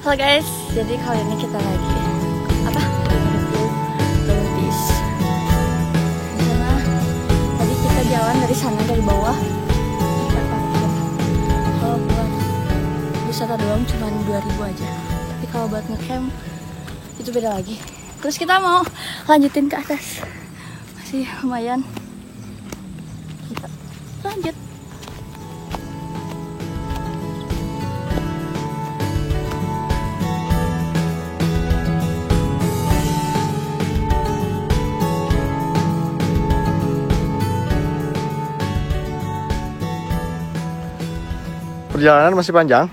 Halo guys, jadi kali ini kita lagi review Lewis. Karena tadi kita jalan dari sana, dari bawah. Kalau buat wisata doang cuma 2.000 aja. Tapi kalau buat ngecamp itu beda lagi. Terus kita mau lanjutin ke atas. Masih lumayan. Kita lanjut. Perjalanan masih panjang.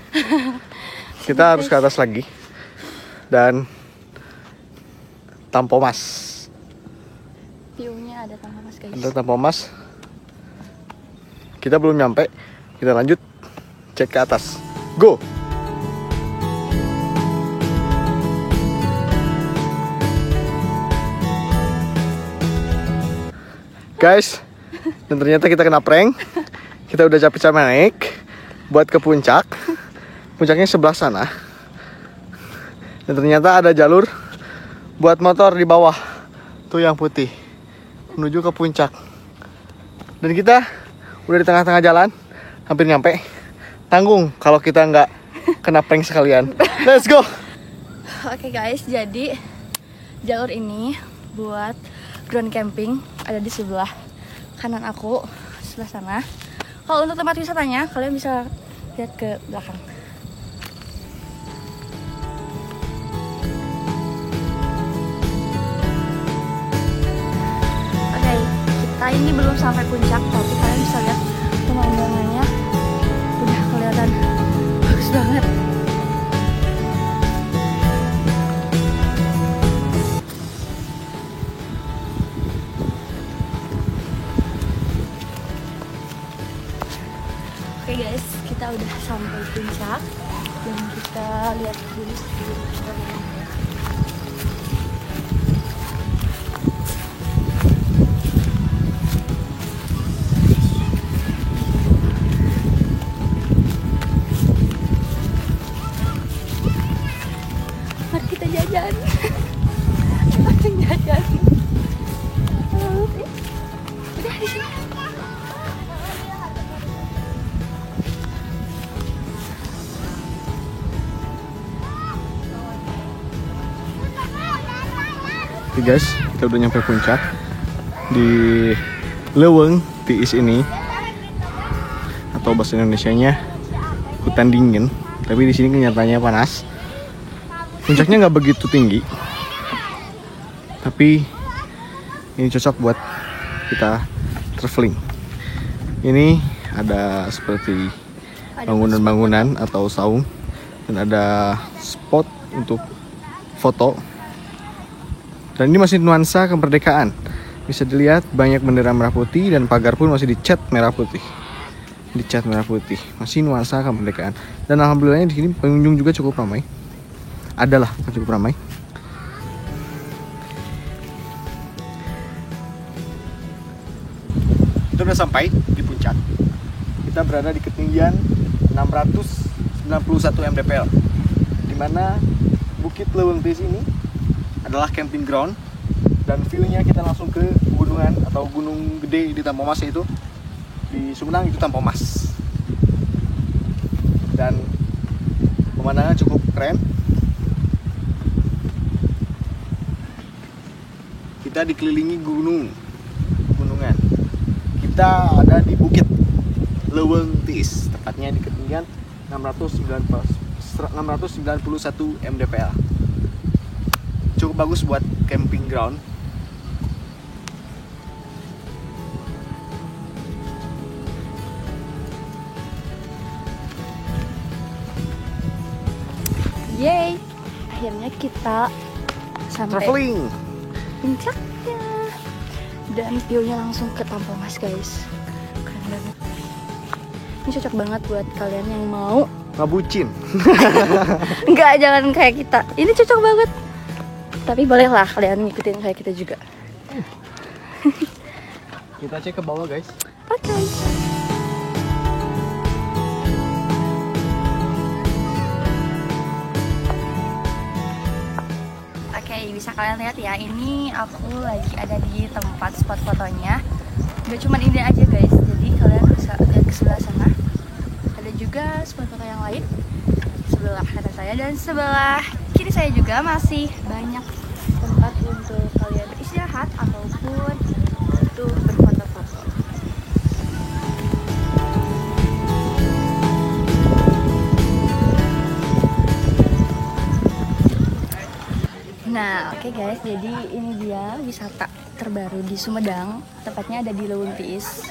Kita harus ke atas lagi. Dan Tampomas. View-nya ada Tampomas guys. Ada Tampomas. Kita belum nyampe. Kita lanjut cek ke atas. Go. Guys, dan ternyata kita kena prank. Kita udah capek-capek naik buat ke puncak. Puncaknya sebelah sana. Dan ternyata ada jalur buat motor di bawah. Tuh yang putih, menuju ke puncak. Dan kita udah di tengah-tengah jalan, hampir nyampe. Tanggung kalau kita nggak kena prank sekalian. Let's go. Oke guys, jadi jalur ini buat ground camping ada di sebelah kanan aku, sebelah sana. Kalau untuk tempat wisatanya, kalian bisa lihat ke belakang. Oke, kita ini belum sampai puncak, tapi kalian bisa lihat pemandangannya udah kelihatan bagus banget. Oke guys, kita udah sampai puncak dan kita lihat dulu pemandangannya. Mari kita jajan. Makin jajan. Udah di sini. Oke guys, kita udah nyampe puncak di Leweng Tiis ini, atau bahasa Indonesianya hutan dingin. Tapi di sini kenyataannya panas. Puncaknya nggak begitu tinggi, tapi ini cocok buat kita traveling. Ini ada seperti bangunan-bangunan atau saung, dan ada spot untuk foto. Dan ini masih nuansa kemerdekaan. Bisa dilihat banyak bendera merah putih dan pagar pun masih dicat merah putih. Dicat merah putih, masih nuansa kemerdekaan. Dan alhamdulillahnya di sini pengunjung juga cukup ramai. Adalah cukup ramai. Kita udah sampai di puncak. Kita berada di ketinggian 691 mdpl, di mana Bukit Leweng Tiis ini adalah camping ground, dan view-nya kita langsung ke gunungan atau gunung gede di Tampomas, itu di Sumedang, itu Tampomas. Dan pemandangan cukup keren. Kita dikelilingi gunungan. Kita ada di Bukit Leweng Tiis, tepatnya di ketinggian 691 mdpl. Cukup bagus buat camping ground. Yeay, akhirnya kita sampai Traveling. puncaknya. Dan view-nya langsung ke Tampomas guys. Keren banget. Ini cocok banget buat kalian yang mau Ngabucin. Enggak, jangan kayak kita. Ini cocok banget. Tapi bolehlah kalian ngikutin kayak kita juga. Kita cek ke bawah guys. Oke. bisa kalian lihat ya, ini aku lagi ada di tempat spot fotonya. Gak cuma ini aja guys, jadi kalian bisa lihat ke sebelah sana. Ada juga spot foto yang lain sebelah kanan saya, dan sebelah kiri saya juga masih banyak tempat untuk kalian beristirahat ataupun untuk berfoto-foto. Nah, oke guys, jadi ini dia wisata terbaru di Sumedang, tepatnya ada di Leuntiis.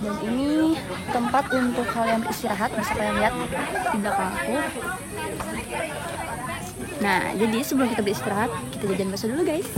Dan ini tempat untuk kalian beristirahat, bisa kalian lihat di belakang aku. Nah, jadi sebelum kita beristirahat, kita jajan bakso dulu guys.